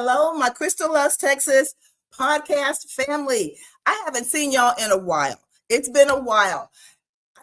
hello, my Crystal Loves Texas podcast family. I haven't seen y'all in a while. It's been a while.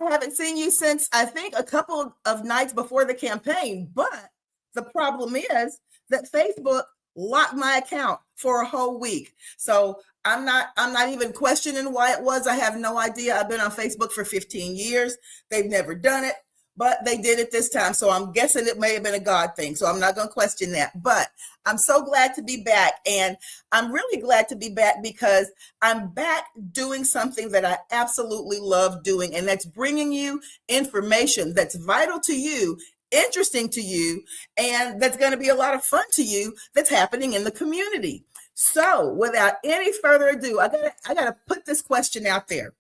I haven't seen you since I think a couple of nights before the campaign, but the problem is that Facebook locked my account for a whole week. So I'm not even questioning why it was. I have no idea. I've been on Facebook for 15 years. They've never done it, but they did it this time. So I'm guessing it may have been a God thing. So I'm not going to question that. But I'm so glad to be back. And I'm really glad to be back because I'm back doing something that I absolutely love doing. And that's bringing you information that's vital to you, interesting to you, and that's going to be a lot of fun to you that's happening in the community. So without any further ado, I gotta put this question out there.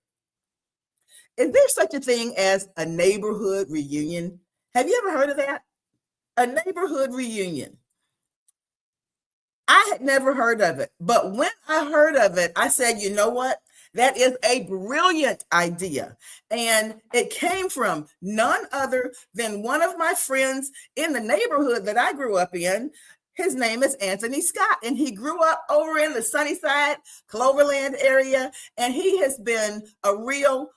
Is there such a thing as a neighborhood reunion? Have you ever heard of that? A neighborhood reunion. I had never heard of it, but when I heard of it, I said, you know what? That is a brilliant idea. And it came from none other than one of my friends in the neighborhood that I grew up in. His name is Anthony Scott, and he grew up over in the Sunnyside, Cloverland area, and he has been a real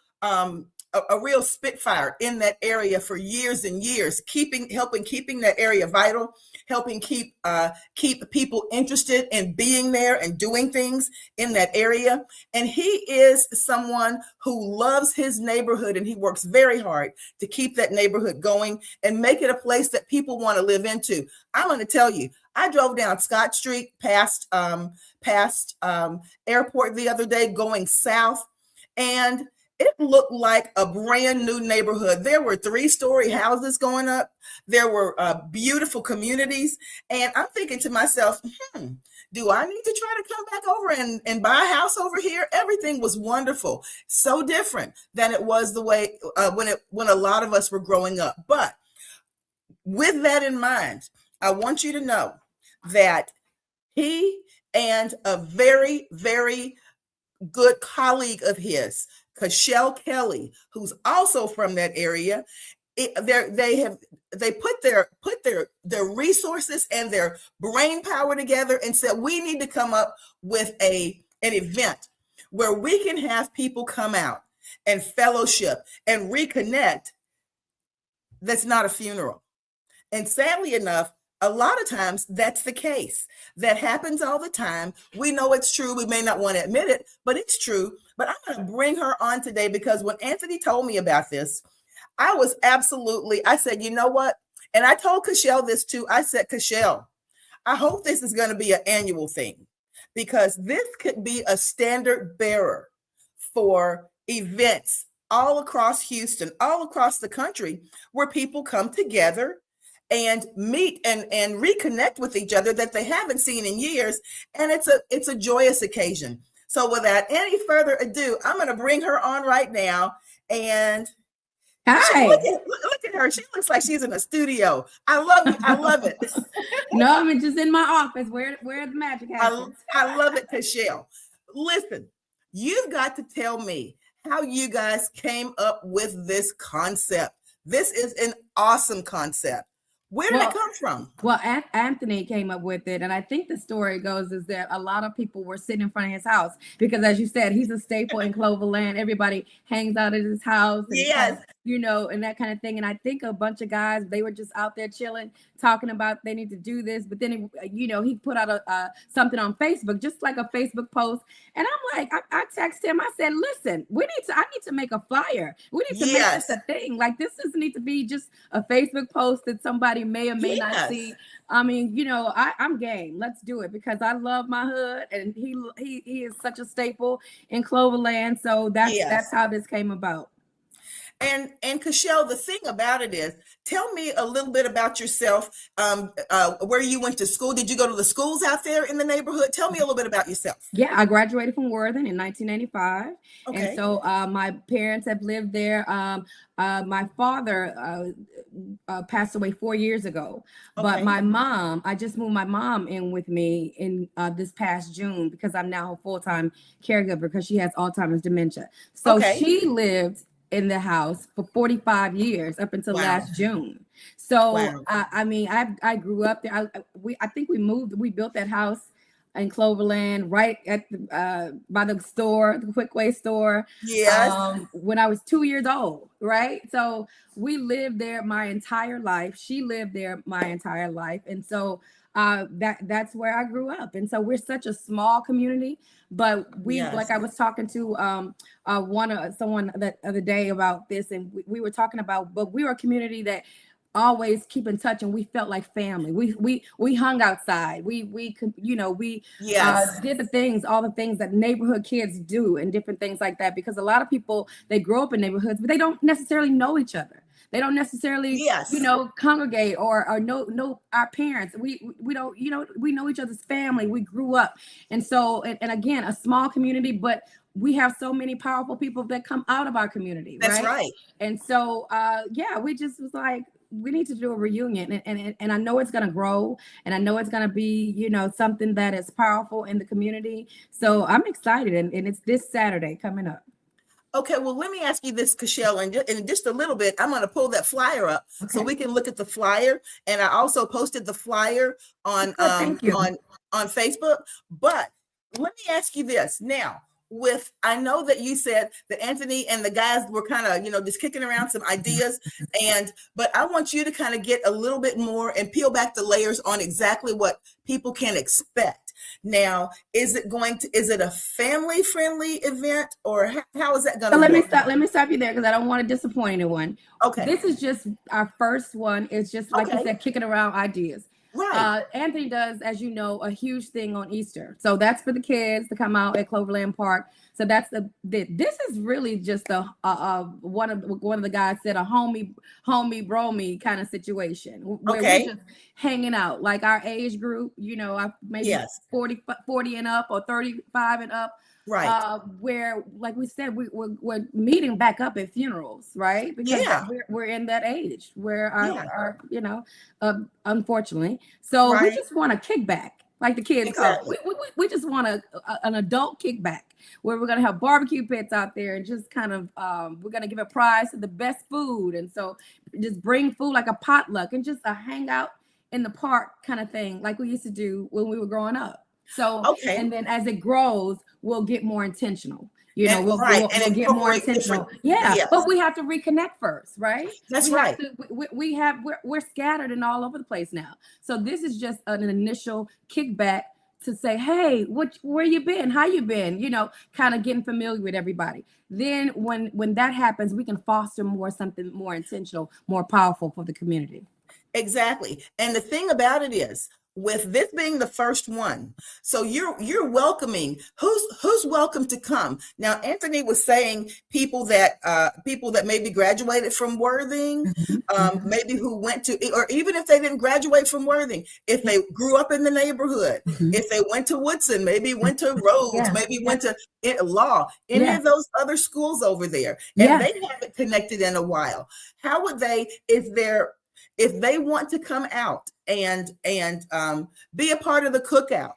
spitfire in that area for years and years, helping keeping that area vital, helping keep people interested in being there and doing things in that area. And he is someone who loves his neighborhood, and he works very hard to keep that neighborhood going and make it a place that people want to live into. I'm going to tell you, I drove down Scott Street past airport the other day going south, and it looked like a brand new neighborhood. There were 3-story houses going up. There were beautiful communities. And I'm thinking to myself, do I need to try to come back over and buy a house over here? Everything was wonderful. So different than it was the way when a lot of us were growing up. But with that in mind, I want you to know that he and a very, very good colleague of his, Cashel Kelly, who's also from that area, they put their resources and their brain power together and said, we need to come up with an event where we can have people come out and fellowship and reconnect. That's not a funeral. And sadly enough, a lot of times that's the case. That happens all the time. We know it's true. We may not want to admit it, but it's true. But I'm going to bring her on today because when Anthony told me about this, I said, you know what? And I told Cashel this too. I said, Cashel, I hope this is going to be an annual thing because this could be a standard bearer for events all across Houston, all across the country, where people come together and meet and reconnect with each other that they haven't seen in years. And it's a joyous occasion. So without any further ado, I'm going to bring her on right now. And hi, look at her. She looks like she's in a studio. I love it. No, I'm just in my office where the magic happens. I love it, Cashel. Listen, you've got to tell me how you guys came up with this concept. This is an awesome concept. Where did it come from? Well, Anthony came up with it. And I think the story goes is that a lot of people were sitting in front of his house because, as you said, he's a staple in Cloverland. Everybody hangs out at his house. And yes. And that kind of thing. And I think a bunch of guys, they were just out there chilling, talking about they need to do this. But then, he put out something on Facebook, just like a Facebook post. And I'm like, I texted him. I said, listen, I need to make a flyer. We need to make this a thing. Like, this doesn't need to be just a Facebook post that somebody may or may not see. I mean, I'm game. Let's do it because I love my hood, and he is such a staple in Cloverland. So that's how this came about. And Cashel, the thing about it is, tell me a little bit about yourself, where you went to school. Did you go to the schools out there in the neighborhood? Tell me a little bit about yourself. Yeah, I graduated from Worthing in 1985. Okay. And so my parents have lived there. My father passed away 4 years ago. Okay. But my mom, I just moved my mom in with me in this past June because I'm now her full-time caregiver because she has Alzheimer's dementia. So she lived in the house for 45 years up until last June. So I grew up there. I think we built that house in Cloverland, right at the by the store, the Quickway store. Yes. When I was 2 years old, right? So we lived there my entire life. She lived there my entire life, and so that's where I grew up. And so we're such a small community, but we Yes. like I was talking to someone the other day about this, and we were talking about, but we were a community that always keep in touch, and we felt like family. We hung outside. We you know, we Yes. did all the things that neighborhood kids do, and different things like that. Because a lot of people, they grow up in neighborhoods, but they don't necessarily know each other. They don't necessarily, Yes. you know, congregate or know our parents. We don't, you know, we know each other's family. We grew up, and so and again, a small community, but we have so many powerful people that come out of our community, That's right? right. And so yeah, we just was like, we need to do a reunion, and I know it's going to grow, and I know it's going to be, you know, something that is powerful in the community. So I'm excited, and it's this Saturday coming up. Okay, well, let me ask you this, Cashel, and in just a little bit, I'm going to pull that flyer up so Okay. we can look at the flyer. And I also posted the flyer on Good, thank you. on Facebook. But let me ask you this now. I know that you said that Anthony and the guys were kind of, you know, just kicking around some ideas, but I want you to kind of get a little bit more and peel back the layers on exactly what people can expect. Now, is it a family friendly event, or how is that going to work? Let me stop you there, because I don't want to disappoint anyone. Okay. This is just our first one. It's just like you said, kicking around ideas. Right. Anthony does, as you know, a huge thing on Easter. So that's for the kids to come out at Cloverland Park. So that's this is really just one of the guys said, a homie bromie kind of situation where we're just hanging out, like our age group, you know, maybe 40 and up, or 35 and up. Right. Where, like we said, we're meeting back up at funerals, right? Because we're in that age where our you know, unfortunately. So we just want a kickback, like the kids exactly. We just want an adult kickback, where we're gonna have barbecue pits out there, and just kind of we're gonna give a prize to the best food, and so just bring food like a potluck, and just a hangout in the park kind of thing, like we used to do when we were growing up. So and then as it grows, we'll get more intentional. You know, we'll get more intentional. Yeah, but we have to reconnect first, right? That's right. We're scattered and all over the place now. So this is just an initial kickback to say, hey, where you been? How you been? You know, kind of getting familiar with everybody. Then when that happens, we can foster something more intentional, more powerful for the community. Exactly. And the thing about it is, with this being the first one, so you're welcoming who's welcome to come. Now, Anthony was saying people that maybe graduated from Worthing, maybe who went to, or even if they didn't graduate from Worthing, if they grew up in the neighborhood, if they went to Woodson, maybe went to Rhodes, maybe went to Law, any of those other schools over there, and they haven't connected in a while. How would they, if they want to come out and be a part of the cookout,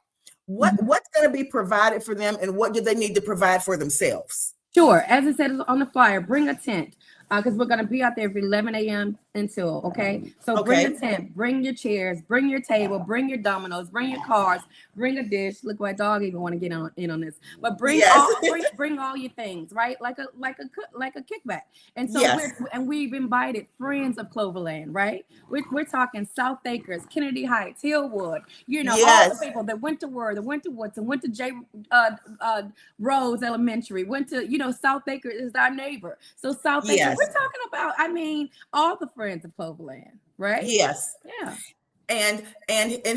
what's going to be provided for them, and what do they need to provide for themselves? Sure. As it said on the flyer, bring a tent, because we're going to be out there from 11 a.m. until, okay? So bring a tent, bring your chairs, bring your table, bring your dominoes, bring your cards, bring a dish. Look, my dog even want to get in on this. But bring all your things, right? Like a kickback. And so we've invited friends of Cloverland, right? We're talking South Acres, Kennedy Heights, Hillwood, you know, all the people that went to Woodson, went to J. Rose Elementary, went to, you know, South Acres is our neighbor. So South Acres, we're talking about, I mean, all the friends of Cloverland, right? Yes. Yeah. And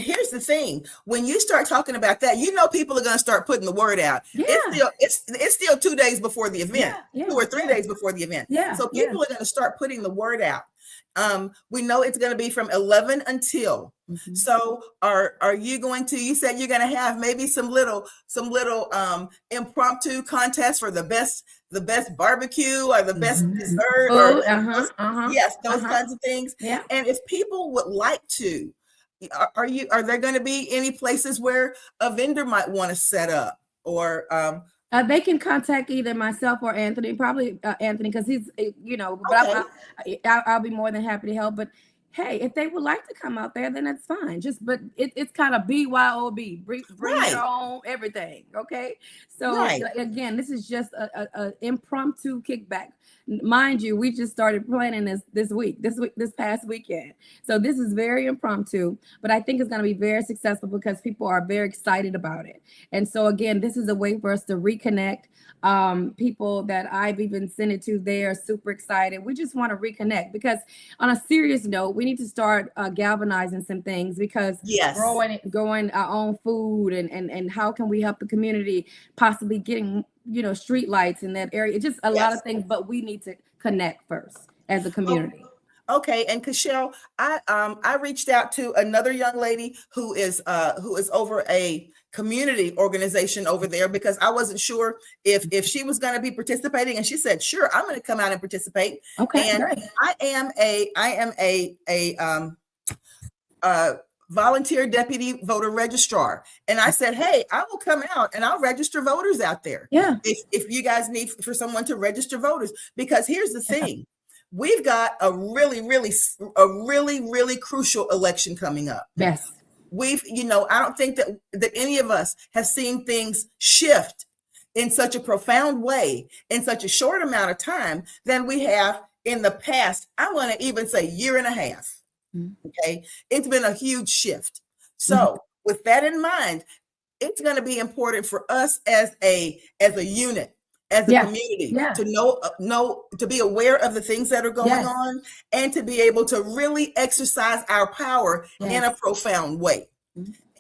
here's the thing: when you start talking about that, you know, people are going to start putting the word out. It's still 2 days before the event, 2 or 3 days before the event. So people are going to start putting the word out. We know it's going to be from 11 until. So are you going to? You said you're going to have maybe some little impromptu contests for the best barbecue or the best dessert, or those kinds of things. Yeah. And if people would like to, are there going to be any places where a vendor might want to set up, or they can contact either myself or Anthony, probably Anthony, because he's, you know, but I'll be more than happy to help. But hey, if they would like to come out there, then that's fine. But it's kind of BYOB, bring Right. your own everything. Okay. So Right. again, this is just a impromptu kickback. Mind you, we just started planning this past weekend. So this is very impromptu, but I think it's going to be very successful because people are very excited about it. And so again, this is a way for us to reconnect. People that I've even sent it to, they are super excited. We just want to reconnect because on a serious note, we need to start galvanizing some things because Yes. growing our own food and how can we help the community, possibly getting street lights in that area. It's just a lot of things, but we need to connect first as a community. Okay, and Cashel, I reached out to another young lady who is over a community organization over there because I wasn't sure if she was going to be participating, and she said, "Sure, I'm going to come out and participate." Okay, and great. I am a volunteer deputy voter registrar, and I said, "Hey, I will come out and I'll register voters out there. Yeah. If you guys need for someone to register voters, because here's the thing." We've got a really crucial election coming up. Yes. I don't think that any of us have seen things shift in such a profound way in such a short amount of time than we have in the past. I want to even say year and a half. Okay. It's been a huge shift. So with that in mind, it's going to be important for us as a unit, as a community, to know, to be aware of the things that are going on and to be able to really exercise our power in a profound way.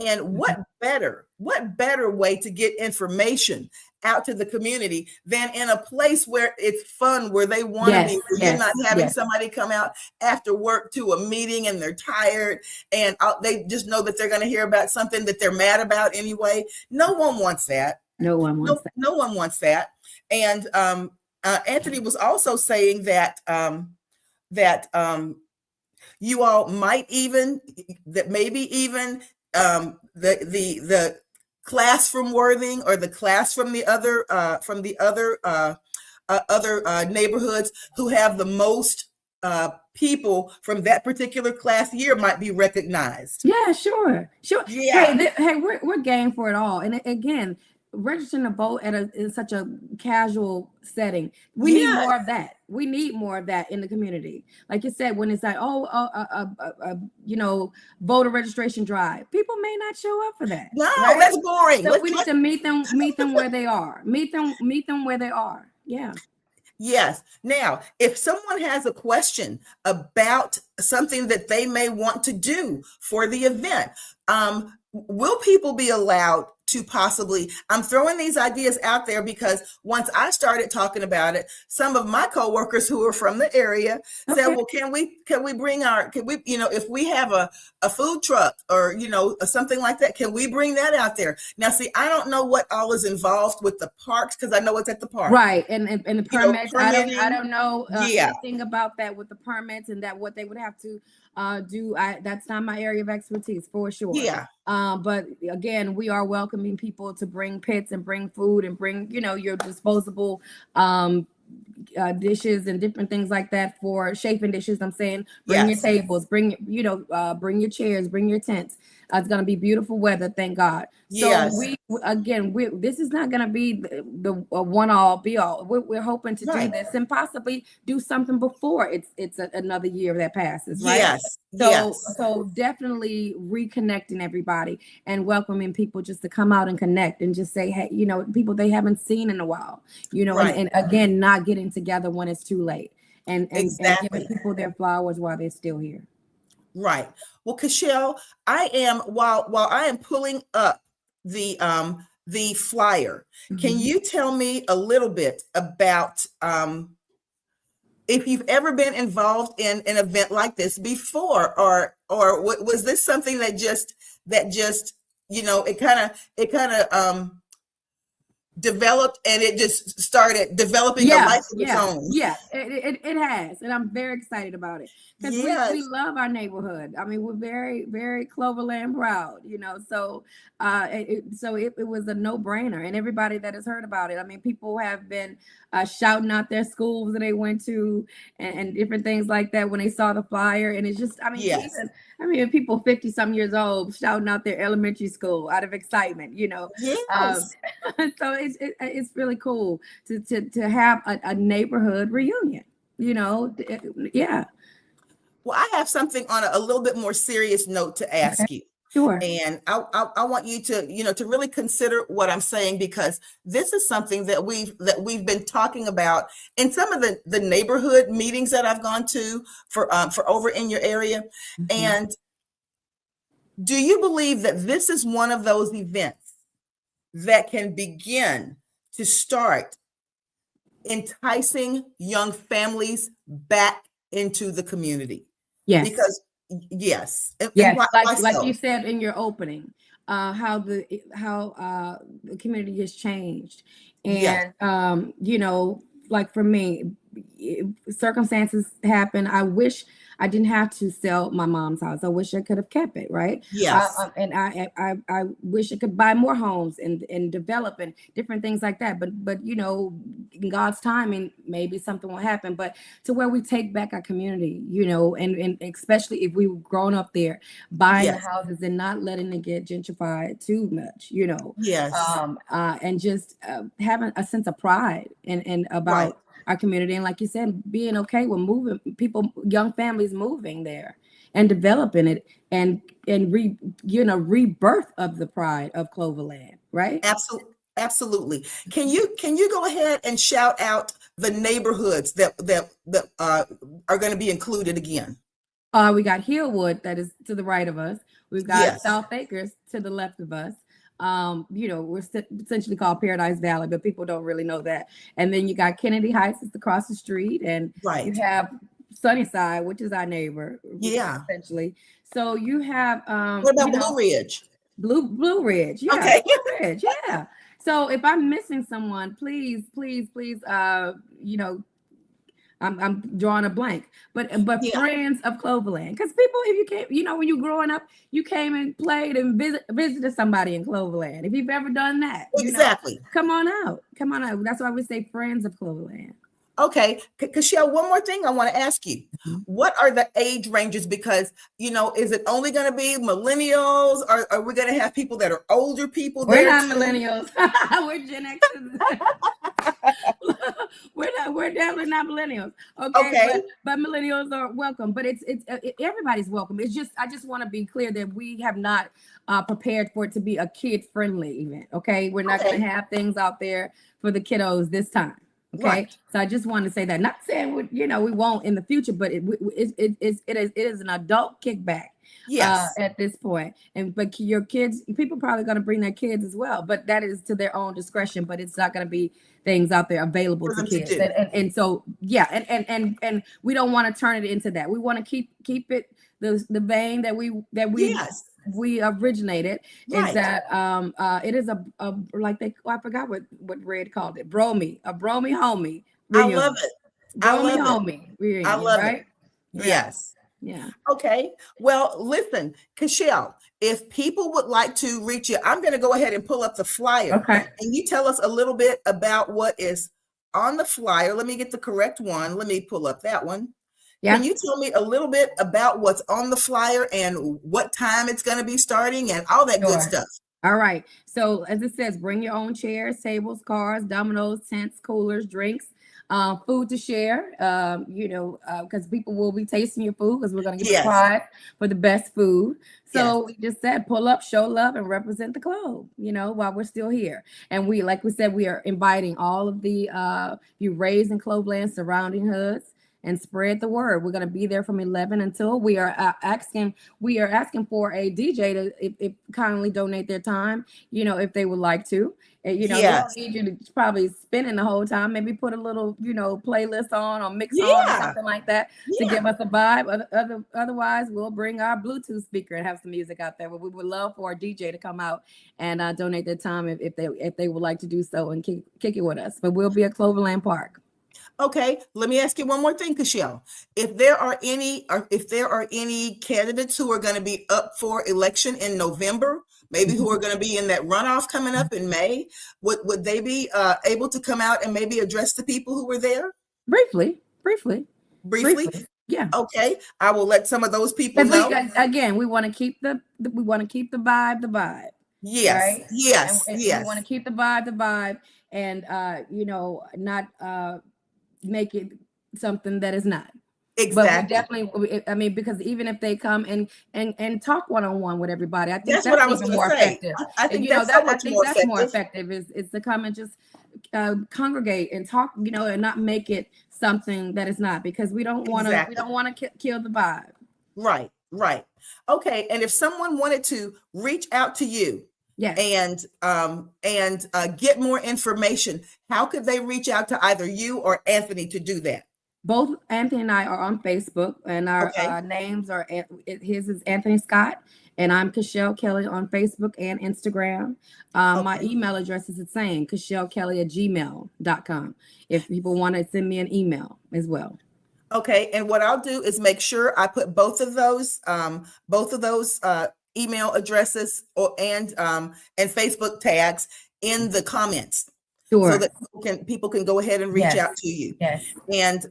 And what better way to get information out to the community than in a place where it's fun, where they want to be, where you're not having somebody come out after work to a meeting and they're tired and they just know that they're going to hear about something that they're mad about anyway. No one wants that. No one wants that. And Anthony was also saying that you all might even the class from Worthing or the class from the other neighborhoods who have the most people from that particular class year might be recognized. Yeah, sure. Yeah. Hey, we're game for it all. And again, registering to vote in such a casual setting, we need more of that. We need more of that in the community. Like you said, when it's like, voter registration drive, people may not show up for that. No, that's boring. So we need to meet them where they are. Meet them where they are. Yeah. Yes. Now, if someone has a question about something that they may want to do for the event, will people be allowed to possibly, I'm throwing these ideas out there because once I started talking about it, some of my coworkers who are from the area said, well, can we bring if we have a food truck or, something like that, can we bring that out there? Now, see, I don't know what all is involved with the parks because I know it's at the park. Right. And the permits, I don't know anything about that with the permits and that what they would have to do. That's not my area of expertise for sure. Yeah. But again, we are welcoming people to bring pits and bring food and bring, your disposable dishes and different things like that for chafing dishes. I'm saying, bring your tables, bring your chairs, bring your tents. It's going to be beautiful weather, thank God. So this is not going to be the one all be all. We're hoping to do this and possibly do something before it's another year that passes, right? So definitely reconnecting everybody and welcoming people just to come out and connect and just say, hey, people they haven't seen in a while, and again, not getting together when it's too late and giving people their flowers while they're still here. Right. Well, Cashel, I am while I am pulling up the flyer. Can you tell me a little bit about if you've ever been involved in an event like this before, or was this something that just it kind of developed and it just started developing a life of its own. Yeah, it has, and I'm very excited about it because we love our neighborhood. I mean, we're very, very Cloverland proud, you know. So it was a no-brainer, and everybody that has heard about it, I mean, people have been shouting out their schools that they went to and different things like that when they saw the flyer, and it's just, I mean, even people 50-some years old shouting out their elementary school out of excitement, you know. Yes. So it's really cool to have a neighborhood reunion, you know. Yeah. Well, I have something on a little bit more serious note to ask you. Sure. And I want you to, you know, to really consider what I'm saying, because this is something that we've been talking about in some of the neighborhood meetings that I've gone to for over in your area. Mm-hmm. And do you believe that this is one of those events that can begin to start enticing young families back into the community? Yes. Because yes. Like you said in your opening, how the community has changed. And you know, like for me, circumstances happen. I wish I didn't have to sell my mom's house. I wish I could have kept it, right? Yes. And I wish I could buy more homes and develop and different things like that. But you know, in God's timing, maybe something will happen. But to where we take back our community, you know, and especially if we've grown up there, buying the houses and not letting it get gentrified too much, you know. Yes. And just having a sense of pride and about our community, and like you said, being okay with moving people, young families moving there and developing it and rebirth of the pride of Cloverland, right? Absolutely. Can you go ahead and shout out the neighborhoods that are going to be included again? We got Hillwood, that is to the right of us. We've got South Acres to the left of us. You know, we're essentially called Paradise Valley, but people don't really know that. And then you got Kennedy Heights, it's across the street, and you have Sunnyside, which is our neighbor. Yeah, essentially. So you have what about Blue Ridge? Blue Ridge, yeah. Okay. Blue Ridge, yeah. So if I'm missing someone, please, you know, I'm drawing a blank, but friends of Cloverland, because people, if you came, you know, when you're growing up, you came and played and visited somebody in Cloverland. If you've ever done that, exactly, you know, come on out. That's why we say friends of Cloverland. Okay, Kashelle, one more thing I want to ask you. What are the age ranges? Because, you know, is it only going to be millennials, or are we going to have people that are older people? We're not millennials. We're Gen Xers. We're definitely not millennials. Okay. But millennials are welcome. But it's everybody's welcome. It's just, I just want to be clear that we have not prepared for it to be a kid-friendly event. Okay, we're not going to have things out there for the kiddos this time. Okay, so I just want to say that. Not saying we won't in the future, but it is an adult kickback. Yes, at this point, but your kids, people probably going to bring their kids as well, but that is to their own discretion. But it's not going to be things out there available to kids, and so and we don't want to turn it into that. We want to keep it the vein that we originated is that it is a like I forgot what Red called it, a bromie homie reunion. I love it. Homie reunion, I love it. Yes. Yeah. Okay. Well, listen, Kashelle, if people would like to reach you, I'm going to go ahead and pull up the flyer. Okay. And you tell us a little bit about what is on the flyer. Let me get the correct one. Let me pull up that one. Yeah. Can you tell me a little bit about what's on the flyer and what time it's going to be starting and all that good stuff? All right. So as it says, bring your own chairs, tables, cars, dominoes, tents, coolers, drinks, food to share, because people will be tasting your food because we're going to get a prize for the best food. So we just said, pull up, show love, and represent the club, while we're still here. And like we said, we are inviting all of the you raised in Cloverland surrounding hoods. and spread the word. We're going to be there from 11 until we are asking for a DJ to if kindly donate their time, if they would like to. And, they Yes. don't need you to probably spending the whole time. Maybe put a little, playlist on or mix on or Yeah. something like that to Yeah. give us a vibe. Otherwise, we'll bring our Bluetooth speaker and have some music out there. But we would love for our DJ to come out and donate their time if they would like to do so and kick it with us. But we'll be at Cloverland Park. Okay, let me ask you one more thing, Cashel. If there are any candidates who are going to be up for election in November, maybe who are going to be in that runoff coming up in May, would they be able to come out and maybe address the people who were there? Briefly. Yeah. Okay, I will let some of those people know. We want to keep the vibe. Yes. Right? Yes. And yes. We want to keep the vibe, and not make it something that is not. Exactly. But we definitely, because even if they come and talk one-on-one with everybody, I think that's what I was even more say. effective. I think that's more effective is to come and just congregate and talk, and not make it something that is not, because we don't want to kill the vibe. Right. Okay. And if someone wanted to reach out to you, yes, and get more information, how could they reach out to either you or Anthony to do that? Both Anthony and I are on Facebook, and our names are, his is Anthony Scott, and I'm Cashel Kelly on Facebook and Instagram. My email address is the same, CashelKelly@gmail.com, if people want to send me an email as well. Okay, and what I'll do is make sure I put both of those email addresses and Facebook tags in the comments. Sure. So that people can go ahead and reach out to you. Yes. And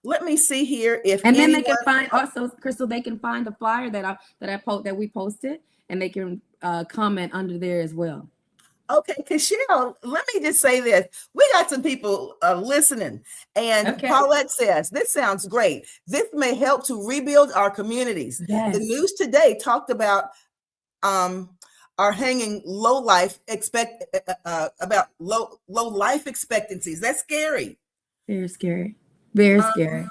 let me see here then they can find also, Crystal, they can find the flyer that we posted, and they can comment under there as well. Okay, Cashel, let me just say this. We got some people listening, and Paulette says, this sounds great. This may help to rebuild our communities. Yes. The news today talked about are hanging low life expectancies. That's scary. Very scary. Very scary.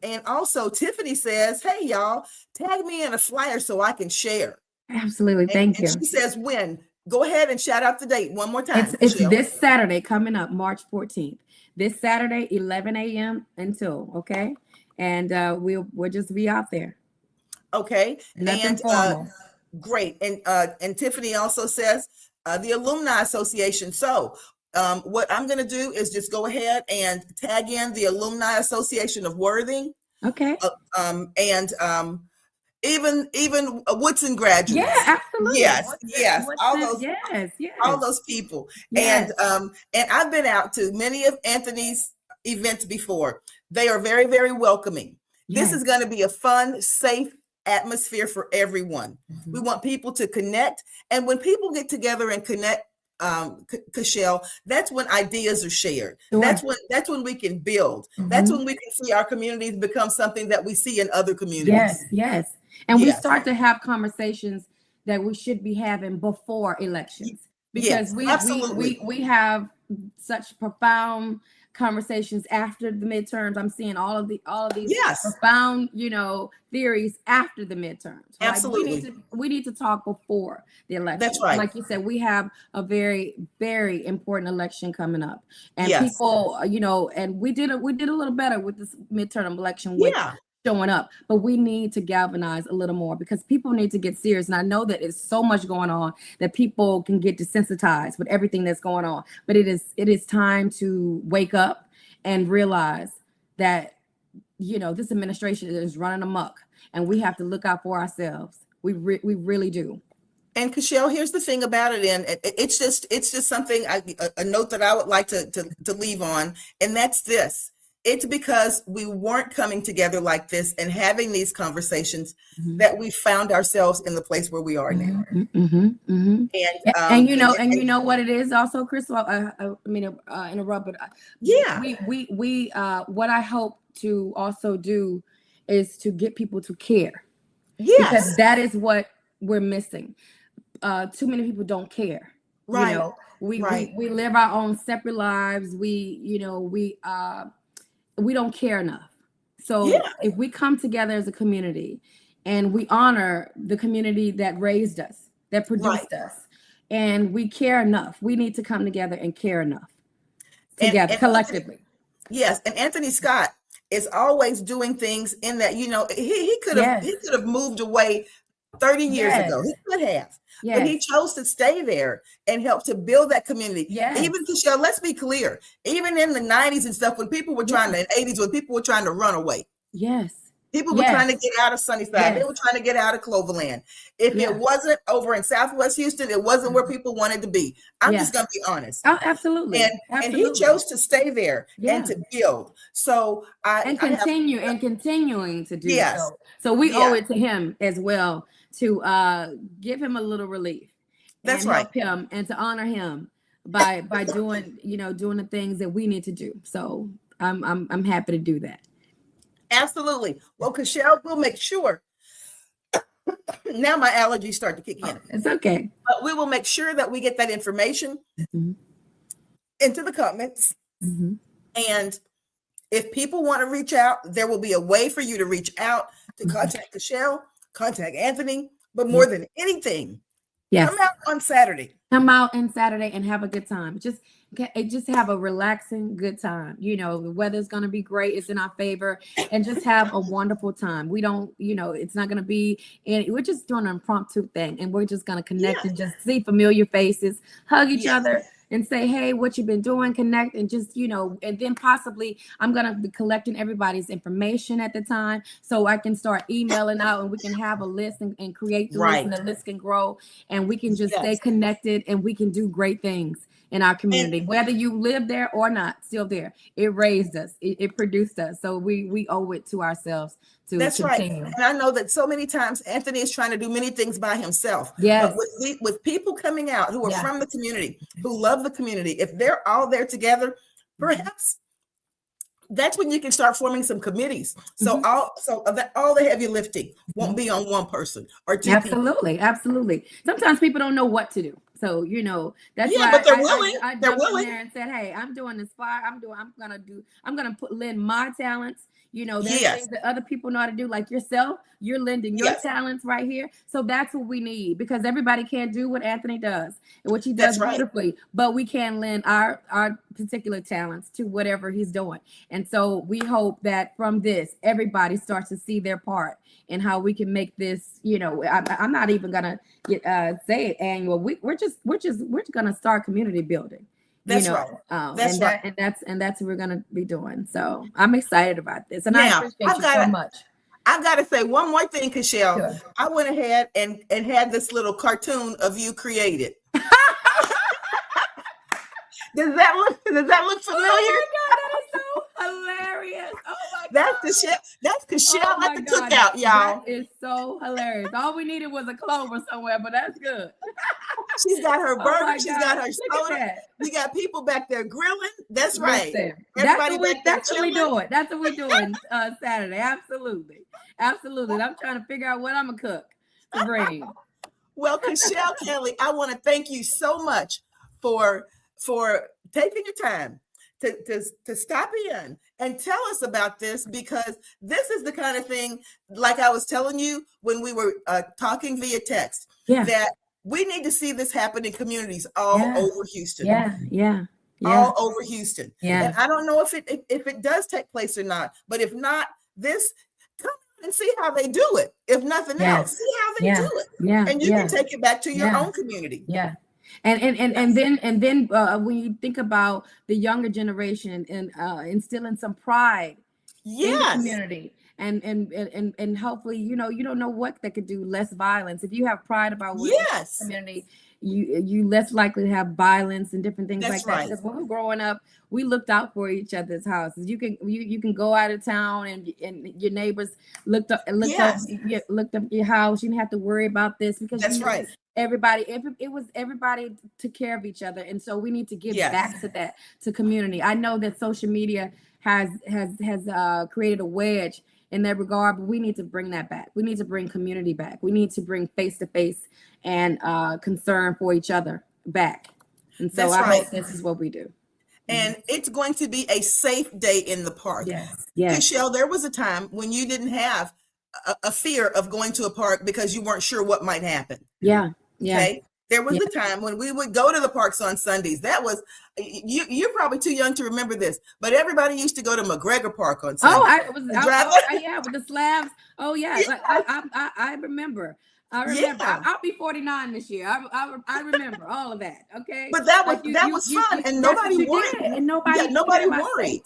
And also Tiffany says, hey y'all, tag me in a flyer so I can share. Absolutely. Thank you. She says when. Go ahead and shout out the date one more time. It's this Saturday coming up, March 14th. This Saturday, 11 a.m. until, okay? And we'll just be out there. Okay. Nothing formal. Great. And Tiffany also says the Alumni Association. So what I'm going to do is just go ahead and tag in the Alumni Association of Worthing. Okay. Even Woodson graduates. Yeah, absolutely. Yes. All those people. Yes. And I've been out to many of Anthony's events before. They are very, very welcoming. Yes. This is going to be a fun, safe atmosphere for everyone. Mm-hmm. We want people to connect. And when people get together and connect, Cashel, that's when ideas are shared. Sure. That's when we can build. Mm-hmm. That's when we can see our communities become something that we see in other communities. Yes. And we start to have conversations that we should be having before elections, because we have such profound conversations after the midterms. I'm seeing all of these profound, theories after the midterms. Right? Absolutely. We need to talk before the election. That's right. Like you said, we have a very, very important election coming up, and people, and we did a little better with this midterm election with showing up, but we need to galvanize a little more, because people need to get serious. And I know that it's so much going on that people can get desensitized with everything that's going on, but it is time to wake up and realize that, this administration is running amok, and we have to look out for ourselves. We really do. And Cashel, here's the thing about it, and it's just something, a note that I would like to leave on, and that's this. It's because we weren't coming together like this and having these conversations that we found ourselves in the place where we are now. Mm-hmm, mm-hmm. And you know what it is also, Crystal. I mean, interrupt, but we what I hope to also do is to get people to care. Yes, because that is what we're missing. Too many people don't care. Right. We live our own separate lives. We we don't care enough. So Yeah. if we come together as a community and we honor the community that raised us, that produced us, and we care enough, we need to come together and care enough together, And collectively. yes, and Anthony Scott is always doing things in that, he could have moved away 30 years ago. He could have. But he chose to stay there and help to build that community. Even Kashell, let's be clear, even in the 90s and stuff, when people were trying to, in the 80s, when people were trying to run away. People were trying to get out of Sunnyside. They were trying to get out of Cloverland. If it wasn't over in Southwest Houston, it wasn't where people wanted to be. I'm just going to be honest. Oh, absolutely. And he chose to stay there and to build. So continuing to do so. So we owe it to him as well to give him a little relief. That's right. Help him and to honor him by doing doing the things that we need to do. So I'm happy to do that. Absolutely. Well, Kashell, we'll make sure. Now my allergies start to kick in. It's okay. But we will make sure that we get that information into the comments. And if people want to reach out, there will be a way for you to reach out to contact Kashell, contact Anthony. But more than anything, come out on Saturday. Come out on Saturday and have a good time. Just have a relaxing, good time. The weather's going to be great. It's in our favor. And just have a wonderful time. We don't, it's not going to be, we're just doing an impromptu thing. And we're just going to connect and just see familiar faces, hug each other and say, hey, what you've been doing, connect, and just, and then possibly I'm going to be collecting everybody's information at the time so I can start emailing out and we can have a list and create the list and the list can grow and we can just stay connected and we can do great things in our community, whether you live there or not, still there. It raised us, it produced us. So we owe it to ourselves to continue. Right. And I know that so many times Anthony is trying to do many things by himself. Yes. But with people coming out who are from the community, who love the community, if they're all there together, perhaps that's when you can start forming some committees. So all the heavy lifting won't be on one person or two Absolutely. Sometimes people don't know what to do. So, that's why but they're willing. I they're jumped willing. in there and said, hey, I'm doing this fire. I'm going to lend my talents. There's things that other people know how to do, like yourself. You're lending your talents right here. So that's what we need, because everybody can't do what Anthony does and what he does beautifully, but we can lend our particular talents to whatever he's doing. And so we hope that from this, everybody starts to see their part and how we can make this, I'm not even gonna say it annual. We're just gonna start community building. That's right. That's what we're gonna be doing. So I'm excited about this, and I appreciate you so much. I've got to say one more thing, Kashell. Sure. I went ahead and had this little cartoon of you created. Does that look familiar? Oh my God, that is so hilarious. Oh my God. That's Kashell at the cookout, y'all. That is so hilarious. All we needed was a clover somewhere, but that's good. She's got her burger. She's got her soda. We got people back there grilling. That's right. Everybody that's what we're doing. That's what we're doing Saturday. Absolutely. I'm trying to figure out what I'm going to cook to bring. Well, Kashell Kelly, I want to thank you so much for taking your time to stop in and tell us about this, because this is the kind of thing, like I was telling you when we were talking via text, that we need to see this happen in communities all over Houston. All over Houston. And I don't know if it does take place or not, but if not, come and see how they do it. If nothing else, see how they do it. And you can take it back to your own community. And then when you think about the younger generation and instilling some pride in the community, and hopefully, you don't know what they could do, less violence. If you have pride about what community, you less likely to have violence and different things like that. Because when we were growing up, we looked out for each other's houses. You can go out of town and your neighbors looked up your house. You didn't have to worry about this, because everybody took care of each other. And so we need to give back to that, to community. I know that social media has created a wedge in that regard, but we need to bring that back. We need to bring community back. We need to bring face-to-face and concern for each other back. And so I hope this is what we do. and it's going to be a safe day in the park. Yes. Yes. Michelle, there was a time when you didn't have a fear of going to a park because you weren't sure what might happen. Yeah. Yeah. Okay. There was a time when we would go to the parks on Sundays. That was, you're probably too young to remember this, but everybody used to go to McGregor Park on Sunday. Yeah, with the slabs. Oh yeah, Yeah. I remember. Yeah. I'll be 49 this year. I remember all of that. Okay. But that was fun, and nobody worried. And nobody worried.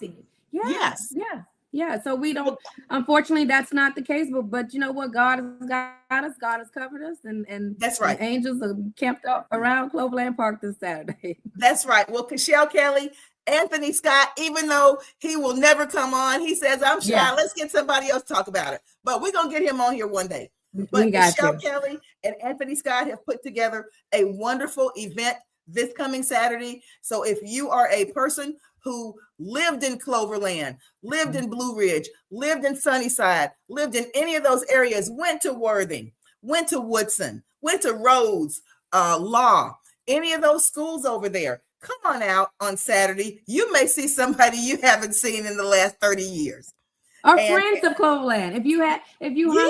Yeah. Yes. Yeah. Yeah. So we don't. Unfortunately, that's not the case. But you know what? God has got us. God has covered us, and that's right. And angels are camped up around Cloverland Park this Saturday. That's right. Well, Cashel Kelly, Anthony Scott, even though he will never come on, he says, I'm shy. Yeah. Let's get somebody else to talk about it. But we're going to get him on here one day. But Cashel Kelly and Anthony Scott have put together a wonderful event this coming Saturday. So if you are a person who lived in Cloverland, lived in Blue Ridge, lived in Sunnyside, lived in any of those areas, went to Worthing, went to Woodson, went to Rhodes, Law, any of those schools over there, come on out on Saturday. You may see somebody you haven't seen in the last 30 years. Or friends of Cloverland. If you hung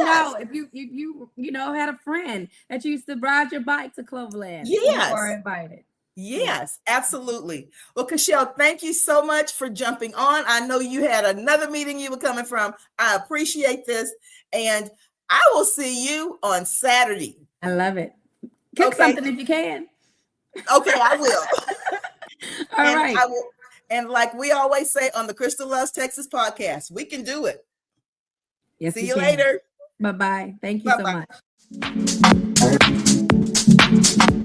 out, if you had a friend that you used to ride your bike to Cloverland, you are invited. Yes, absolutely. Well, Cashel, thank you so much for jumping on. I know you had another meeting you were coming from. I appreciate this, and I will see you on Saturday. I love it. Cook something if you can. Okay, I will. All right. I will. And like we always say on the Crystal Loves Texas podcast, we can do it. Yes, see you later. Bye-bye. Thank you so much.